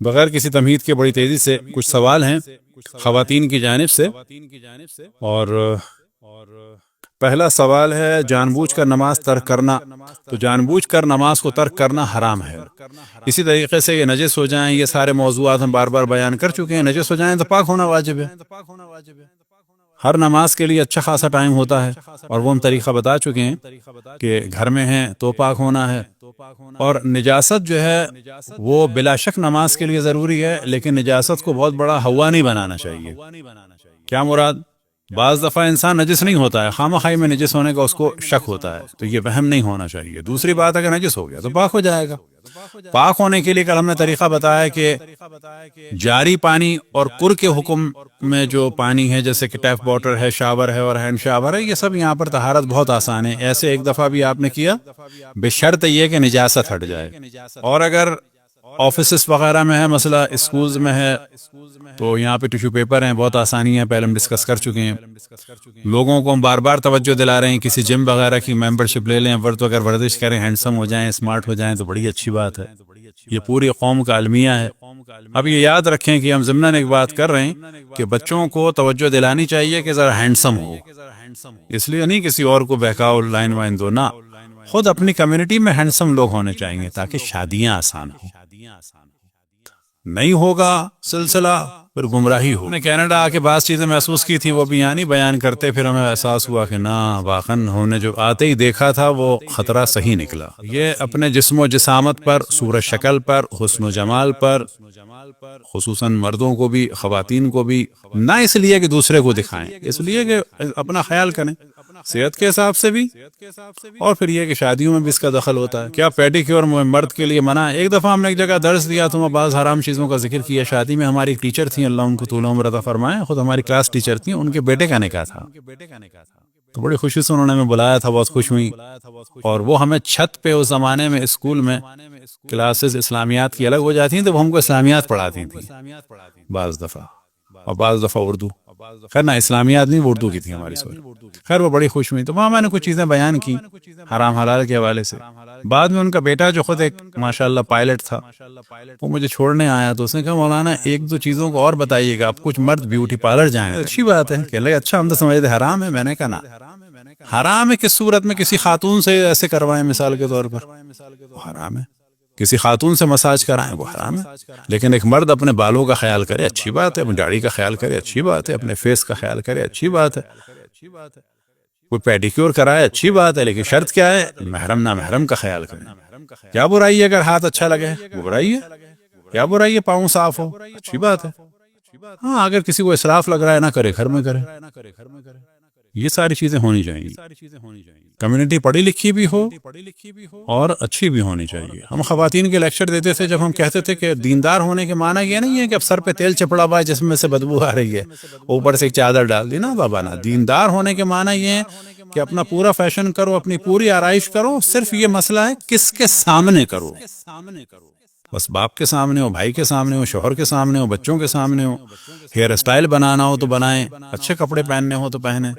بغیر کسی تمہید کے بڑی تیزی سے کچھ سوال ہیں خواتین کی جانب سے، اور پہلا سوال ہے جان بوجھ کر نماز ترک کرنا. تو جان بوجھ کر نماز کو ترک کرنا حرام ہے. اسی طریقے سے یہ نجس ہو جائیں، یہ سارے موضوعات ہم بار بار بیان کر چکے ہیں. نجس ہو جائیں تو پاک ہونا واجب ہے. ہر نماز کے لیے اچھا خاصا ٹائم ہوتا ہے، اور وہ ہم طریقہ بتا چکے ہیں کہ گھر میں ہیں تو پاک ہونا ہے. اور نجاست جو ہے وہ بلا شک نماز کے لیے ضروری ہے، لیکن نجاست کو بہت بڑا ہوا نہیں بنانا چاہیے. کیا مراد؟ بعض دفعہ انسان نجس نہیں ہوتا ہے، خواہ مخواہ میں نجس ہونے کا اس کو شک ہوتا ہے، تو یہ وہم نہیں ہونا چاہیے. دوسری بات، اگر نجس ہو گیا تو پاک ہو جائے گا. پاک ہونے کے لیے کل ہم نے طریقہ بتایا کہ جاری پانی اور پر کے حکم میں جو پانی ہے، جیسے کہ ٹیپ واٹر ہے، شاور ہے اور ہینڈ شاور ہے، یہ سب یہاں پر طہارت بہت آسان ہے. ایسے ایک دفعہ بھی آپ نے کیا، بشرط یہ کہ نجاست ہٹ جائے. اور اگر آفیسز وغیرہ میں ہے مسئلہ، اسکولز میں ہے، تو یہاں پہ ٹیشو پیپر ہیں، بہت آسانی ہے، پہلے ہم ڈسکس کر چکے ہیں. لوگوں کو ہم بار بار توجہ دلا رہے ہیں، کسی جم وغیرہ کی ممبرشپ لے لیں، اگر ورزش کریں، ہینڈسم ہو جائیں، اسمارٹ ہو جائیں تو بڑی اچھی بات ہے. یہ پوری قوم کا المیہ ہے. اب یہ یاد رکھیں کہ ہم ضمناً ایک بات کر رہے ہیں کہ بچوں کو توجہ دلانی چاہیے کہ ذرا ہینڈسم ہو. اس لیے نہیں کسی اور کو بہکاؤ، لائن وائن دو، نہ، خود اپنی کمیونٹی میں ہینڈسم لوگ ہونے چاہیے تاکہ شادیاں آسان ہوں. نہیں ہوگا سلسلہ پھر گمراہی ہو. میں نے کینیڈا آ کے بعض چیزیں محسوس کی تھیں، وہ بھی یہاں نہیں بیان کرتے، پھر ہمیں احساس ہوا کہ نہ، واقعاً ہم نے جو آتے ہی دیکھا تھا وہ خطرہ صحیح نکلا. یہ اپنے جسم و جسامت پر، صورت شکل پر، حسن و جمال پر، خصوصاً مردوں کو بھی خواتین کو بھی، نہ اس لیے کہ دوسرے کو دکھائیں، اس لیے کہ اپنا خیال کریں صحت کے حساب سے بھی، اور پھر یہ کہ شادیوں میں بھی اس کا دخل ہوتا ہے. کیا پیڈی کیور مرد کے لیے منع ہے؟ ایک دفعہ ہم نے ایک جگہ درس دیا تو بعض حرام چیزوں کا ذکر کیا. شادی میں ہماری ایک ٹیچر تھیں، اللہ ان کو طول عمر عطا فرمائے، خود ہماری کلاس ٹیچر تھیں، ان کے بیٹے کا نکاح تھا، تو بڑی خوشی سے انہوں نے ہمیں بلایا تھا، بہت خوش ہوئی. اور وہ ہمیں چھت پہ، اس زمانے میں اسکول میں کلاسز اسلامیات کی الگ ہو جاتی ہیں، تو وہ ہم کو اسلامیات پڑھاتی تھیں بعض دفعہ، اور بعض دفعہ اردو. خیر نہ، اسلامیات نہیں، اردو کی تھی ہماری سوری. خیر وہ بڑی خوش ہوئی، تو وہاں میں نے کچھ چیزیں بیان کی حرام حلال کے حوالے سے. بعد میں ان کا بیٹا جو خود ایک ماشاءاللہ پائلٹ تھا، وہ مجھے چھوڑنے آیا، تو اس نے کہا مولانا ایک دو چیزوں کو اور بتائیے گا، آپ کچھ مرد بیوٹی پارلر جائیں. اچھی بات ہے کہ لگے، اچھا ہم تو سمجھتے حرام ہے. میں نے کہا نا، حرام ہے کس صورت میں؟ کسی خاتون سے ایسے کروائیں مثال کے طور پر، وہ حرام ہے. کسی خاتون سے مساج کرائیں، وہ حرام ہے. لیکن ایک مرد اپنے بالوں کا خیال کرے، اچھی بات ہے. اپنی داڑھی کا خیال کرے، اچھی بات ہے. اپنے فیس کا خیال کرے، اچھی بات ہے. کوئی پیڈیکیور کرائے، اچھی بات ہے، لیکن شرط کیا ہے؟ محرم نہ محرم کا خیال کریں. کیا برائی ہے اگر ہاتھ اچھا لگے؟ وہ برائی ہے. کیا برائی ہے پاؤں صاف ہو؟ اچھی بات ہے. ہاں، اگر کسی کو اسراف لگ رہا ہے، نہ کرے، گھر میں کرے. یہ ساری چیزیں ہونی چاہیے. کمیونٹی پڑھی لکھی بھی ہو اور اچھی بھی ہونی چاہیے. ہم خواتین کے لیکچر دیتے تھے، جب ہم کہتے تھے کہ دیندار ہونے کے معنی یہ نہیں ہے کہ اب سر پہ تیل چپڑا ہوا ہے جسم میں سے بدبو آ رہی ہے، اوپر سے ایک چادر ڈال دی. نا بابا نا، دیندار ہونے کے معنی یہ ہے کہ اپنا پورا فیشن کرو، اپنی پوری آرائش کرو. صرف یہ مسئلہ ہے کس کے سامنے کرو. بس باپ کے سامنے ہو، بھائی کے سامنے ہو، شوہر کے سامنے ہو، بچوں کے سامنے ہو. ہیئر اسٹائل بنانا ہو تو بنائیں، اچھے کپڑے پہننے ہو تو پہنے.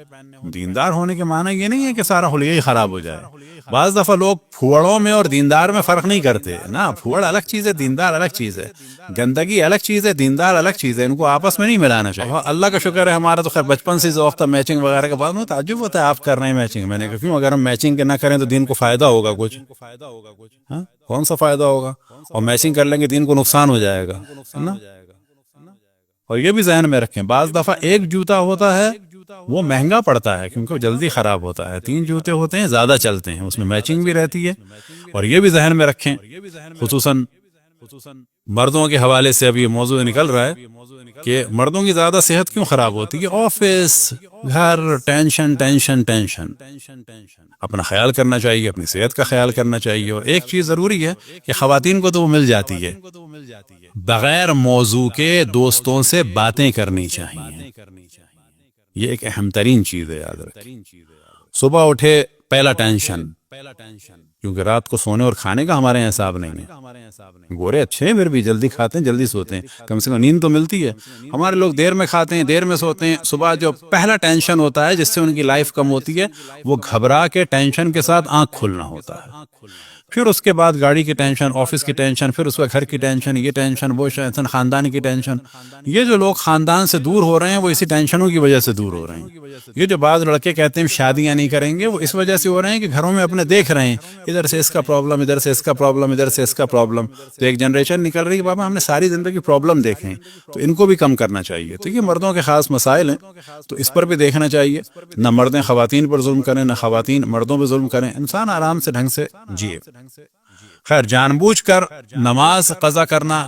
دیندار ہونے کے معنی یہ نہیں ہے کہ سارا حلیہ ہی خراب ہو جائے. بعض دفعہ لوگ پھوڑوں میں اور دیندار میں فرق نہیں کرتے. نا، پھوڑ الگ چیز ہے، دیندار الگ چیز ہے. گندگی الگ چیز ہے، دیندار الگ چیز ہے. ان کو آپس میں نہیں ملانا چاہیے. اللہ کا شکر ہے، ہمارا تو خیر بچپن سے ذوق تھا میچنگ وغیرہ کا. بعد میں تعجب ہوتا ہے آپ کر رہے ہیں میچنگ. میں نے کہا کیوں؟ اگر ہم میچنگ نہ کریں تو دین کو فائدہ ہوگا کچھ؟ ہاں، کون سا فائدہ ہوگا؟ اور میچنگ کر لیں گے دین کو نقصان ہو جائے گا نا. اور یہ بھی ذہن میں رکھیں، بعض دفعہ ایک جوتا ہوتا ہے وہ مہنگا پڑتا ہے کیونکہ وہ جلدی خراب ہوتا ہے. 3 جوتے ہوتے ہیں، زیادہ چلتے ہیں، اس میں میچنگ بھی رہتی ہے. اور یہ بھی ذہن میں رکھیں، خصوصاً مردوں کے حوالے سے اب یہ موضوع نکل رہا ہے کہ مردوں کی زیادہ صحت کیوں خراب ہوتی ہے؟ آفس، گھر، ٹینشن ٹینشن ٹینشن. اپنا خیال کرنا چاہیے، اپنی صحت کا خیال کرنا چاہیے. اور ایک چیز ضروری ہے کہ خواتین کو تو وہ مل جاتی ہے، بغیر موضوع کے دوستوں سے باتیں کرنی چاہیے. یہ ایک اہم ترین چیز ہے، یاد رکھیں. صبح اٹھے پہلا ٹینشن، کیونکہ رات کو سونے اور کھانے کا ہمارے یہاں حساب نہیں ہے. گورے اچھے ہیں، پھر بھی جلدی کھاتے ہیں، جلدی سوتے ہیں، کم سے کم نیند تو ملتی ہے. ہمارے لوگ دیر میں کھاتے ہیں، دیر میں سوتے ہیں. صبح جو پہلا ٹینشن ہوتا ہے جس سے ان کی لائف کم ہوتی ہے، وہ گھبرا کے ٹینشن کے ساتھ آنکھ کھولنا ہوتا ہے. پھر اس کے بعد گاڑی کی ٹینشن، آفس کی ٹینشن، پھر اس کا گھر کی ٹینشن، یہ ٹینشن، وہ ٹینشن، خاندان کی ٹینشن. یہ جو لوگ خاندان سے دور ہو رہے ہیں وہ اسی ٹینشنوں کی وجہ سے دور ہو رہے ہیں. یہ جو بعض لڑکے کہتے ہیں شادیاں نہیں کریں گے، وہ اس وجہ سے ہو رہے ہیں کہ گھروں میں اپنے دیکھ رہے ہیں ادھر سے اس کا پرابلم، ادھر سے اس کا پرابلم، ادھر سے اس کا پرابلم. تو ایک جنریشن نکل رہی ہے کہ بابا ہم نے ساری زندگی پرابلم دیکھے ہیں تو ان کو بھی کم کرنا چاہیے. تو یہ مردوں کے خاص مسائل ہیں تو اس پر بھی دیکھنا چاہیے. نہ مردیں خواتین پر ظلم کریں، نہ خواتین مردوں پہ ظلم کریں. انسان آرام سے ڈھنگ سے جیے. خیر، جان بوجھ کر نماز قضا کرنا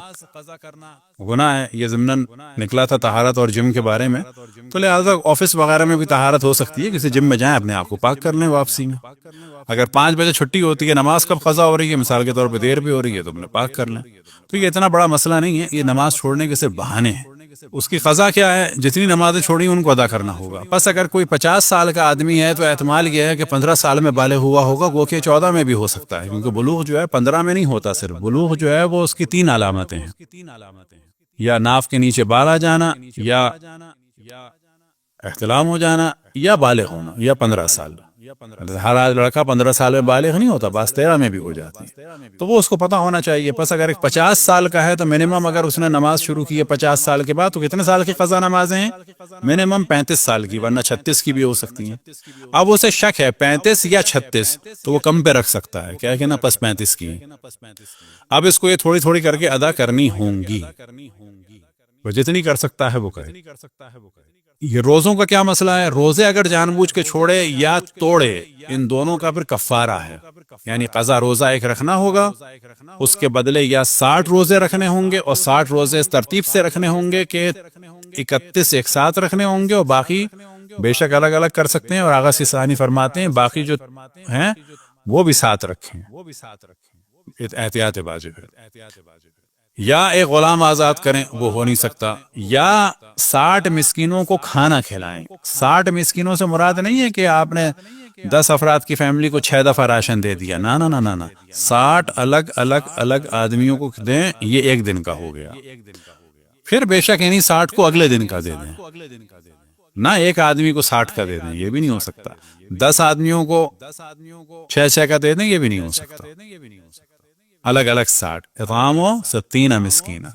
گناہ ہے. یہ ضمناً نکلا تھا طہارت اور جم کے بارے میں، تو لہٰذا آفس وغیرہ میں بھی طہارت ہو سکتی ہے. کسی جم میں جائیں، اپنے آپ کو پاک کر لیں واپسی میں. اگر 5 بجے چھٹی ہوتی ہے، نماز کب قضا ہو رہی ہے، مثال کے طور پہ دیر بھی ہو رہی ہے، تو اپنے پاک کر لیں. تو یہ اتنا بڑا مسئلہ نہیں ہے. یہ نماز چھوڑنے کے صرف بہانے ہیں. اس کی قضا کیا ہے؟ جتنی نمازیں چھوڑی ان کو ادا کرنا ہوگا. بس اگر کوئی 50 سال کا آدمی ہے تو احتمال یہ ہے کہ 15 سال میں بالغ ہوا ہوگا، وہ کہ 14 میں بھی ہو سکتا ہے، کیونکہ بلوغ جو ہے 15 میں نہیں ہوتا. صرف بلوغ جو ہے وہ اس کی 3 علامتیں ہیں: یا ناف کے نیچے بال آ جانا، یا احتلام ہو جانا، یا بالغ ہونا، یا 15 سال. ہر لڑکا 15 سال میں بالغ نہیں ہوتا، بعض 13 میں بھی ہو جاتی ہے. تو وہ اس کو پتہ ہونا چاہیے. پس اگر ایک 50 سال کا ہے تو منیمم اگر اس نے نماز شروع کی ہے 50 سال کے بعد، تو کتنے سال کی قضا نمازیں ہیں؟ منیمم 35 سال کی، ورنہ 36 کی بھی ہو سکتی ہیں. اب اسے شک ہے 35 یا 36، تو وہ کم پہ رکھ سکتا ہے، کیا کہ نا پس 35 کی. اب اس کو یہ تھوڑی تھوڑی کر کے ادا کرنی ہوں گی. وہ جتنی کر سکتا ہے وہ کرے. یہ روزوں کا کیا مسئلہ ہے؟ روزے اگر جان بوجھ کے چھوڑے یا توڑے، ان دونوں کا پھر کفارہ ہے. یعنی قضا روزہ ایک رکھنا ہوگا، اس کے بدلے یا 60 روزے رکھنے ہوں گے، اور 60 روزے اس ترتیب سے رکھنے ہوں گے کہ 31 ایک ساتھ رکھنے ہوں گے، اور باقی بے شک الگ الگ کر سکتے ہیں. اور آغا ثانی فرماتے ہیں باقی جو ہیں وہ بھی ساتھ رکھیں، احتیاط واجب ہے. یا ایک غلام آزاد کریں، وہ ہو نہیں سکتا. یا 60 مسکینوں کو کھانا کھلائیں. 60 مسکینوں سے مراد نہیں ہے کہ آپ نے 10 افراد کی فیملی کو 6 دفعہ راشن دے دیا. نہ نہ نہ نہ، 60 الگ الگ الگ آدمیوں کو دیں. یہ ایک دن کا ہو گیا. پھر بے شک یعنی 60 کو اگلے دن کا دے دیں، نہ ایک آدمی کو 60 کا دے دیں، یہ بھی نہیں ہو سکتا. 10 آدمیوں کو 6 کا دے دیں، یہ بھی نہیں ہو سکتا. الگ الگ 60. اطعام و 60 مسکین،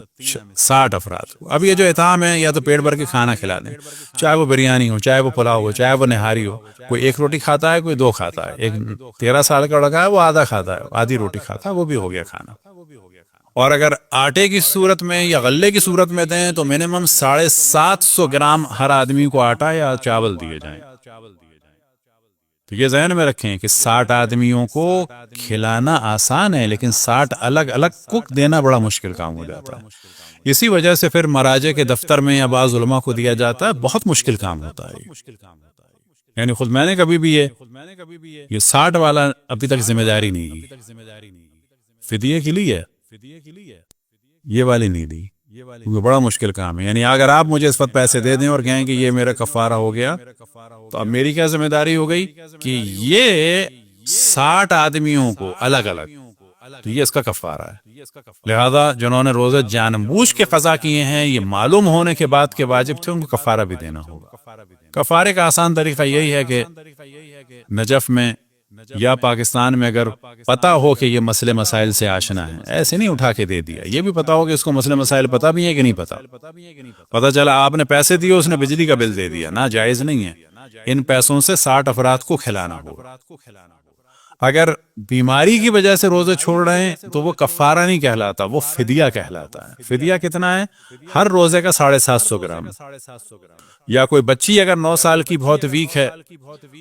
60 افراد. اب یہ جو اطعام ہے، یا تو پیٹ بھر کے کھانا کھلا دیں، چاہے وہ بریانی ہو، چاہے وہ پلاؤ ہو، چاہے وہ نہاری ہو. کوئی 1 روٹی کھاتا ہے، کوئی 2 کھاتا ہے. ایک 13 سال کا لڑکا ہے، وہ آدھا کھاتا ہے، آدھی روٹی کھاتا ہے، وہ بھی ہو گیا کھانا. اور اگر آٹے کی صورت میں یا غلے کی صورت میں دیں تو منیمم 750 گرام ہر آدمی کو آٹا یا چاول دیے جائیں. تو یہ ذہن میں رکھیں کہ 60 آدمیوں کو کھلانا آسان ہے، لیکن 60 الگ الگ کوک دینا بڑا مشکل کام ہو جاتا ہے. اسی وجہ سے پھر مراجع کے دفتر میں یا بعض علماء کو دیا جاتا ہے. بہت مشکل کام ہوتا ہے. یعنی خود میں نے کبھی بھی یہ 60 والا ابھی تک ذمہ داری نہیں کی. فدیے کے لیے یہ والی نہیں دی، کیونکہ بڑا مشکل کام ہے. یعنی اگر آپ مجھے اس وقت پیسے دے دیں اور کہیں کہ یہ میرا کفارہ ہو گیا، تو اب میری کیا ذمہ داری ہو گئی کہ یہ 60 آدمیوں کو الگ الگ، تو یہ اس کا کفارہ ہے. لہذا جنہوں نے روزے جان بوجھ کے قضا کیے ہیں، یہ معلوم ہونے کے بعد کے واجب تھے، ان کو کفارہ بھی دینا ہوگا. کفارے کا آسان طریقہ یہی ہے کہ نجف میں یا پاکستان میں اگر پتہ ہو کہ یہ مسئلے مسائل سے آشنا ہے، ایسے نہیں اٹھا کے دے دیا. یہ بھی پتہ ہو کہ اس کو مسئلے مسائل پتہ بھی ہے کہ نہیں پتہ. پتہ چلا آپ نے پیسے دیے، اس نے بجلی کا بل دے دیا، نہ جائز نہیں ہے. ان پیسوں سے 60 افراد کو کھلانا ہوگا. اگر بیماری کی وجہ سے روزے چھوڑ رہے ہیں تو وہ کفارہ نہیں کہلاتا، وہ فدیہ کہلاتا ہے. فدیہ کتنا ہے؟ ہر روزے کا 750 گرام. یا کوئی بچی اگر 9 سال کی بہت ویک ہے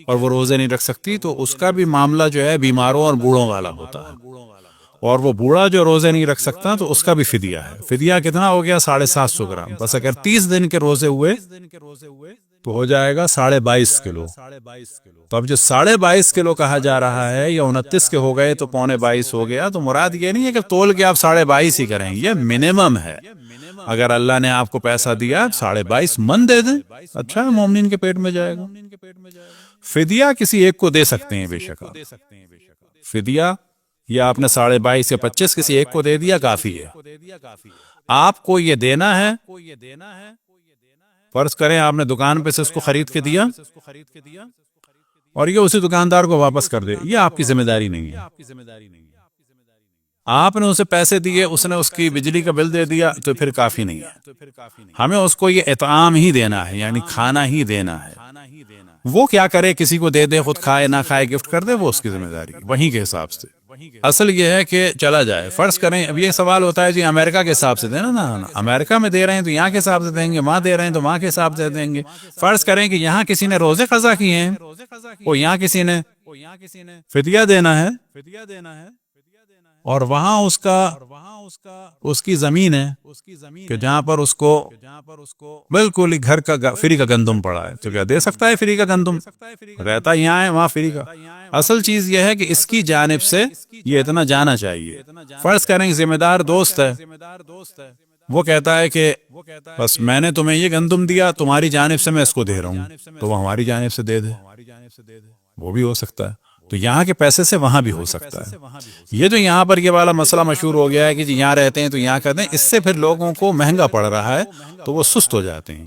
اور وہ روزے نہیں رکھ سکتی، تو اس کا بھی معاملہ جو ہے بیماروں اور بوڑھوں والا ہوتا ہے. اور وہ بوڑھا جو روزے نہیں رکھ سکتا تو اس کا بھی فدیہ ہے. فدیہ کتنا ہو گیا؟ 750 گرام. بس اگر 30 دن کے روزے ہوئے تو ہو جائے گا 22.5 کلو. تو اب جو 22.5 کلو کہا جا رہا ہے، یا 29 کے ہو گئے تو 22.25 ہو گیا. تو مراد یہ نہیں ہے کہ تول کے آپ 22.5 ہی کریں، یہ منیمم ہے. اگر اللہ نے آپ کو پیسہ دیا 22.5 من دے دیں، اچھا مومنین کے پیٹ میں جائے گا. فدیہ کسی ایک کو دے سکتے ہیں بے شک. فدیہ یا آپ نے 22.5 یا 25 کسی ایک کو دے دیا کافی ہے. آپ کو یہ دینا ہے. فرض کریں آپ نے دکان پہ سے اس کو خرید کے دیا اور یہ اسی دکاندار کو واپس کر دے، یہ آپ کی ذمہ داری نہیں ہے. آپ نے اسے پیسے دیے، اس نے اس کی بجلی کا بل دے دیا، تو پھر کافی نہیں ہے. ہمیں اس کو یہ اطعام ہی دینا ہے، یعنی کھانا ہی دینا ہے. وہ کیا کرے، کسی کو دے دے، خود کھائے نہ کھائے، گفٹ کر دے، وہ اس کی ذمہ داری وہیں کے حساب سے. اصل یہ ہے کہ چلا جائے. فرض کریں اب یہ سوال ہوتا ہے جی امریکہ کے حساب سے دینا، نا امریکہ میں دے رہے ہیں تو یہاں کے حساب سے دیں گے، وہاں دے رہے ہیں تو وہاں کے حساب سے دیں گے. فرض کریں کہ یہاں کسی نے روزے قضا کیے ہیں، اور یہاں کسی نے فدیہ دینا ہے، اور وہاں اس کی زمین ہے کہ جہاں پر اس کو بالکل ہی گھر کا فری کا گندم پڑا ہے، تو کیا دے سکتا ہے فری کا گندم؟ رہتا یہاں ہے، وہاں فری کا. اصل چیز یہ ہے کہ اس کی جانب سے یہ اتنا جانا چاہیے. فرض کریں کہ ذمہ دار دوست ہے، وہ کہتا ہے کہ بس میں نے تمہیں یہ گندم دیا، تمہاری جانب سے میں اس کو دے رہا ہوں، تو وہ ہماری جانب سے دے دے، وہ بھی ہو سکتا ہے. تو یہاں کے پیسے سے وہاں بھی ہو سکتا ہے. یہ جو یہاں پر یہ والا مسئلہ مشہور ہو گیا ہے کہ جی یہاں رہتے ہیں تو یہاں کرتے ہیں، اس سے پھر لوگوں کو مہنگا پڑ رہا ہے تو وہ سست ہو جاتے ہیں.